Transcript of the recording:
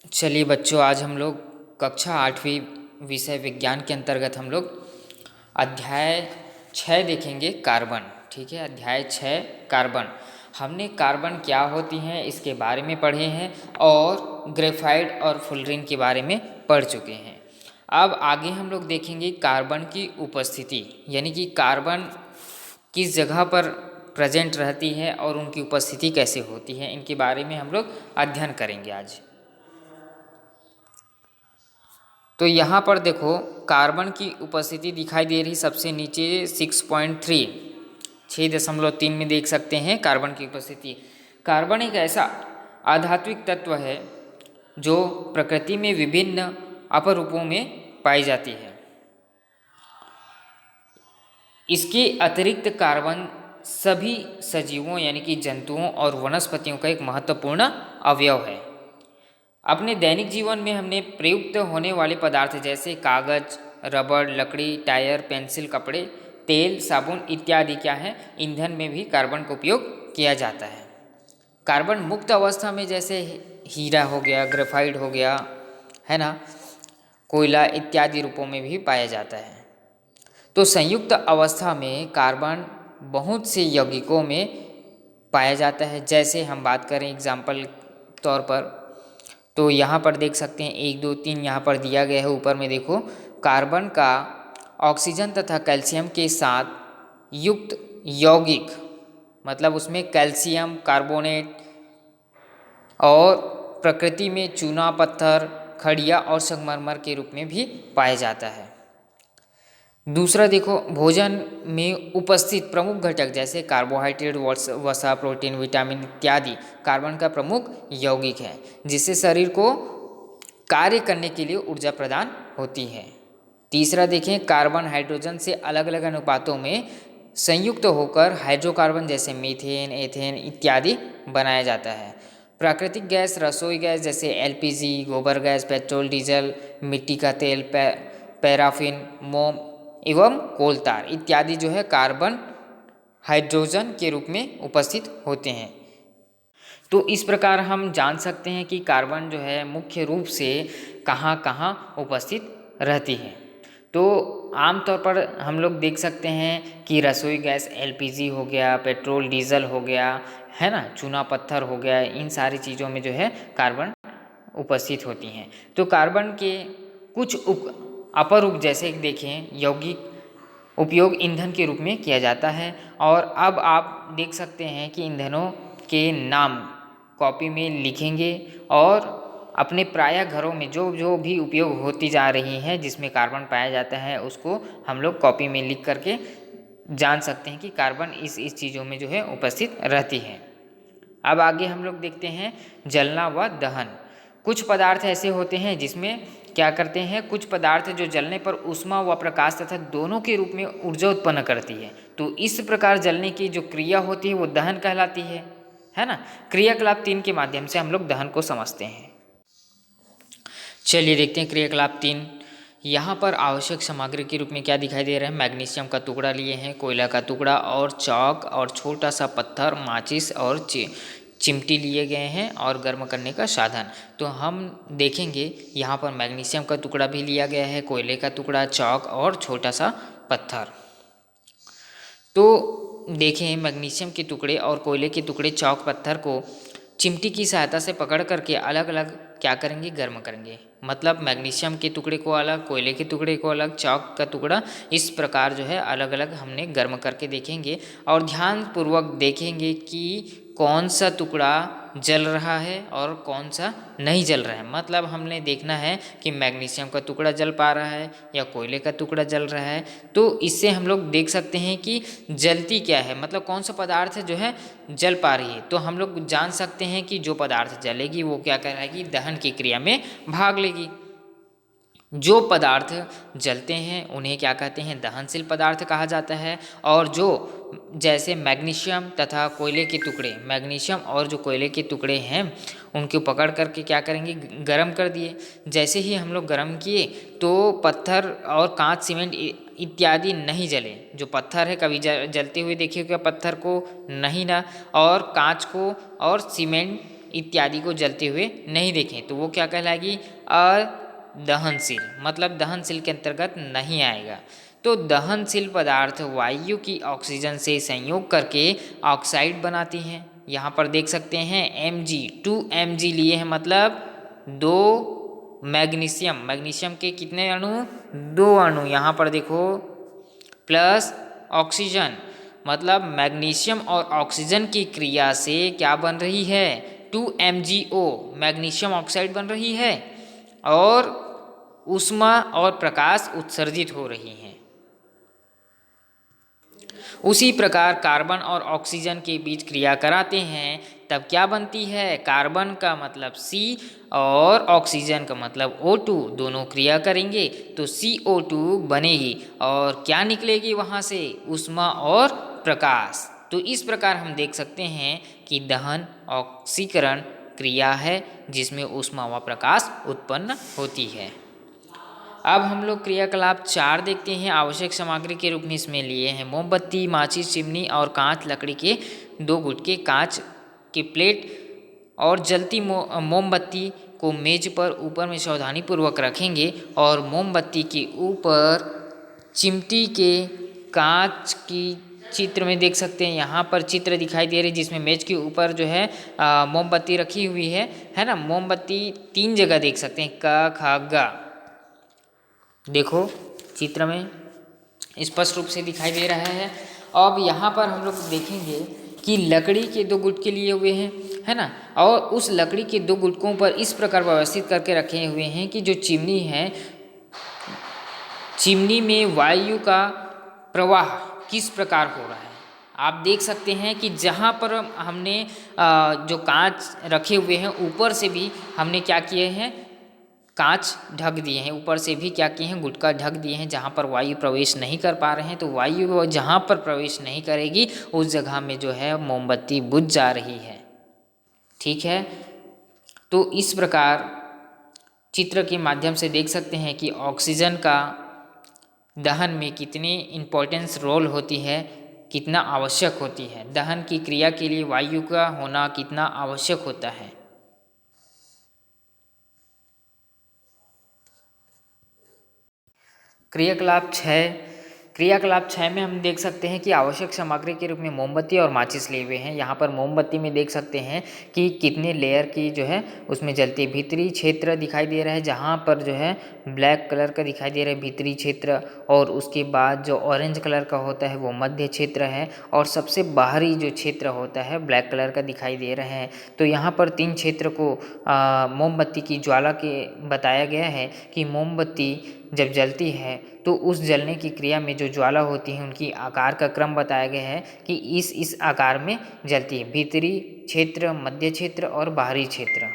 चलिए बच्चों, आज हम लोग कक्षा 8वीं विषय विज्ञान के अंतर्गत हम लोग अध्याय 6 देखेंगे, कार्बन। ठीक है, अध्याय 6 कार्बन। हमने कार्बन क्या होती हैं इसके बारे में पढ़े हैं और ग्रेफाइट और फुलरिन के बारे में पढ़ चुके हैं। अब आगे हम लोग देखेंगे कार्बन की उपस्थिति, यानी कि कार्बन किस जगह पर प्रेजेंट रहती है और उनकी उपस्थिति कैसे होती है, इनके बारे में हम लोग अध्ययन करेंगे आज। तो यहाँ पर देखो, कार्बन की उपस्थिति दिखाई दे रही सबसे नीचे 6.3 6.3 में देख सकते हैं कार्बन की उपस्थिति। कार्बन एक ऐसा आधात्विक तत्व है जो प्रकृति में विभिन्न अपरूपों में पाई जाती है। इसके अतिरिक्त कार्बन सभी सजीवों यानी कि जंतुओं और वनस्पतियों का एक महत्वपूर्ण अवयव है। अपने दैनिक जीवन में हमने प्रयुक्त होने वाले पदार्थ जैसे कागज, रबड़, लकड़ी, टायर, पेंसिल, कपड़े, तेल, साबुन इत्यादि क्या है, ईंधन में भी कार्बन का उपयोग किया जाता है। कार्बन मुक्त अवस्था में जैसे हीरा हो गया, ग्रेफाइट हो गया, है ना, कोयला इत्यादि रूपों में भी पाया जाता है। तो संयुक्त अवस्था में कार्बन बहुत से यौगिकों में पाया जाता है। जैसे हम बात करें एग्जाम्पल तौर पर, तो यहाँ पर देख सकते हैं 1 2 3 यहाँ पर दिया गया है। ऊपर में देखो, कार्बन का ऑक्सीजन तथा कैल्शियम के साथ युक्त यौगिक, मतलब उसमें कैल्शियम कार्बोनेट और प्रकृति में चूना पत्थर, खड़िया और संगमरमर के रूप में भी पाया जाता है। दूसरा देखो, भोजन में उपस्थित प्रमुख घटक जैसे कार्बोहाइड्रेट, वसा, प्रोटीन, विटामिन इत्यादि कार्बन का प्रमुख यौगिक है, जिससे शरीर को कार्य करने के लिए ऊर्जा प्रदान होती है। तीसरा देखें, कार्बन हाइड्रोजन से अलग अलग अनुपातों में संयुक्त होकर हाइड्रोकार्बन जैसे मीथेन, एथेन इत्यादि बनाया जाता है। प्राकृतिक गैस, रसोई गैस जैसे एलपीजी, गोबर गैस, पेट्रोल, डीजल, मिट्टी का तेल, पैराफिन, मोम एवं कोलतार इत्यादि जो है कार्बन हाइड्रोजन के रूप में उपस्थित होते हैं। तो इस प्रकार हम जान सकते हैं कि कार्बन जो है मुख्य रूप से कहाँ कहाँ उपस्थित रहती है। तो आमतौर पर हम लोग देख सकते हैं कि रसोई गैस एलपीजी हो गया, पेट्रोल डीजल हो गया, है ना, चूना पत्थर हो गया, इन सारी चीज़ों में जो है कार्बन उपस्थित होती हैं। तो कार्बन के कुछ अपरूप जैसे देखें यौगिक उपयोग ईंधन के रूप में किया जाता है। और अब आप देख सकते हैं कि ईंधनों के नाम कॉपी में लिखेंगे और अपने प्रायः घरों में जो जो भी उपयोग होती जा रही हैं जिसमें कार्बन पाया जाता है उसको हम लोग कॉपी में लिख करके जान सकते हैं कि कार्बन इस चीज़ों में जो है उपस्थित रहती है। अब आगे हम लोग देखते हैं जलना व दहन। कुछ पदार्थ ऐसे होते हैं जिसमें क्या करते हैं, कुछ पदार्थ जो जलने पर ऊष्मा व प्रकाश तथा दोनों के रूप में ऊर्जा उत्पन्न करती है। तो इस प्रकार जलने की जो क्रिया होती है वो दहन कहलाती है ना। क्रियाकलाप 3 के माध्यम से हम लोग दहन को समझते हैं। चलिए देखते हैं क्रियाकलाप 3। यहाँ पर आवश्यक सामग्री के रूप में क्या दिखाई दे रहा है, मैग्नीशियम का टुकड़ा लिए हैं, कोयला का टुकड़ा और चौक और छोटा सा पत्थर, माचिस और चिमटी लिए गए हैं और गर्म करने का साधन। तो हम देखेंगे यहाँ पर मैग्नीशियम का टुकड़ा भी लिया गया है, कोयले का टुकड़ा, चौक और छोटा सा पत्थर। तो देखें, मैग्नीशियम के टुकड़े और कोयले के टुकड़े, चौक, पत्थर को चिमटी की सहायता से पकड़ करके अलग अलग क्या करेंगे, गर्म करेंगे। मतलब मैग्नीशियम के टुकड़े को अलग, कोयले के टुकड़े को अलग, चौक का टुकड़ा, इस प्रकार जो है अलग अलग हमने गर्म करके देखेंगे और ध्यानपूर्वक देखेंगे कि कौन सा टुकड़ा जल रहा है और कौन सा नहीं जल रहा है। मतलब हमने देखना है कि मैग्नीशियम का टुकड़ा जल पा रहा है या कोयले का टुकड़ा जल रहा है। तो इससे हम लोग देख सकते हैं कि जलती क्या है, मतलब कौन सा पदार्थ जो है जल पा रही है। तो हम लोग जान सकते हैं कि जो पदार्थ जलेगी वो क्या कराएगी, दहन की क्रिया में भाग लेगी। जो पदार्थ जलते हैं उन्हें क्या कहते हैं, दहनशील पदार्थ कहा जाता है। और जो जैसे मैग्नीशियम तथा कोयले के टुकड़े, मैग्नीशियम और जो कोयले के टुकड़े हैं उनको पकड़ करके क्या करेंगे, गरम कर दिए। जैसे ही हम लोग गरम किए तो पत्थर और कांच, सीमेंट इत्यादि नहीं जले। जो पत्थर है कभी जलते हुए देखिए क्या पत्थर को, नहीं ना, और कांच को और सीमेंट इत्यादि को जलते हुए नहीं देखें तो वो क्या कहलाएगी? अदहनशील, मतलब दहनशील के अंतर्गत नहीं आएगा। तो दहनशील पदार्थ वायु की ऑक्सीजन से संयोग करके ऑक्साइड बनाती हैं। यहाँ पर देख सकते हैं Mg2 लिए हैं, मतलब 2 मैग्नीशियम के कितने अणु? 2 अणु। यहाँ पर देखो प्लस ऑक्सीजन, मतलब मैग्नीशियम और ऑक्सीजन की क्रिया से क्या बन रही है? 2MgO मैग्नीशियम ऑक्साइड बन रही है और ऊष्मा और प्रकाश उत्सर्जित हो रही हैं। उसी प्रकार कार्बन और ऑक्सीजन के बीच क्रिया कराते हैं, तब क्या बनती है? कार्बन का मतलब C और ऑक्सीजन का मतलब O2, दोनों क्रिया करेंगे तो CO2 बनेगी और क्या निकलेगी वहाँ से? ऊष्मा और प्रकाश। तो इस प्रकार हम देख सकते हैं कि दहन ऑक्सीकरण क्रिया है जिसमें ऊष्मा व प्रकाश उत्पन्न होती है। अब हम लोग क्रियाकलाप 4 देखते हैं। आवश्यक सामग्री के रूप में इसमें लिए हैं मोमबत्ती, माचिस, चिमनी और कांच, लकड़ी के 2 गुटके, कांच के प्लेट और जलती मोमबत्ती को मेज पर ऊपर में सावधानीपूर्वक रखेंगे और मोमबत्ती के ऊपर चिमटी के कांच की चित्र में देख सकते हैं, यहाँ पर चित्र दिखाई दे रही जिसमें मेज के ऊपर जो है मोमबत्ती रखी हुई है ना। मोमबत्ती 3 जगह देख सकते हैं, क ख ग। देखो चित्र में स्पष्ट रूप से दिखाई दे रहा है। अब यहाँ पर हम लोग देखेंगे कि लकड़ी के 2 गुटके लिए हुए हैं, है ना, और उस लकड़ी के 2 गुटकों पर इस प्रकार व्यवस्थित करके रखे हुए हैं कि जो चिमनी है, चिमनी में वायु का प्रवाह किस प्रकार हो रहा है। आप देख सकते हैं कि जहाँ पर हमने जो कांच रखे हुए हैं ऊपर से भी हमने क्या किए हैं? कांच ढक दिए हैं, ऊपर से भी क्या किए हैं? गुटका ढक दिए हैं। जहाँ पर वायु प्रवेश नहीं कर पा रहे हैं तो वायु जहाँ पर प्रवेश नहीं करेगी उस जगह में जो है मोमबत्ती बुझ जा रही है। ठीक है, तो इस प्रकार चित्र के माध्यम से देख सकते हैं कि ऑक्सीजन का दहन में कितनी इम्पोर्टेंस रोल होती है, कितना आवश्यक होती है। दहन की क्रिया के लिए वायु का होना कितना आवश्यक होता है। क्रियाकलाप 6 में हम देख सकते हैं कि आवश्यक सामग्री के रूप में मोमबत्ती और माचिस लिए हुए हैं। यहाँ पर मोमबत्ती में देख सकते हैं कि कितने लेयर की जो है उसमें जलती है। भीतरी क्षेत्र दिखाई दे रहा है, जहाँ पर जो है ब्लैक कलर का दिखाई दे रहा है भीतरी क्षेत्र, और उसके बाद जो ऑरेंज कलर का होता है वो मध्य क्षेत्र है, और सबसे बाहरी जो क्षेत्र होता है ब्लैक कलर का दिखाई दे रहा है। तो यहाँ पर 3 क्षेत्र को मोमबत्ती की ज्वाला के बताया गया है कि मोमबत्ती जब जलती है तो उस जलने की क्रिया में जो ज्वाला होती है उनकी आकार का क्रम बताया गया है कि इस आकार में जलती है। भीतरी क्षेत्र, मध्य क्षेत्र और बाहरी क्षेत्र।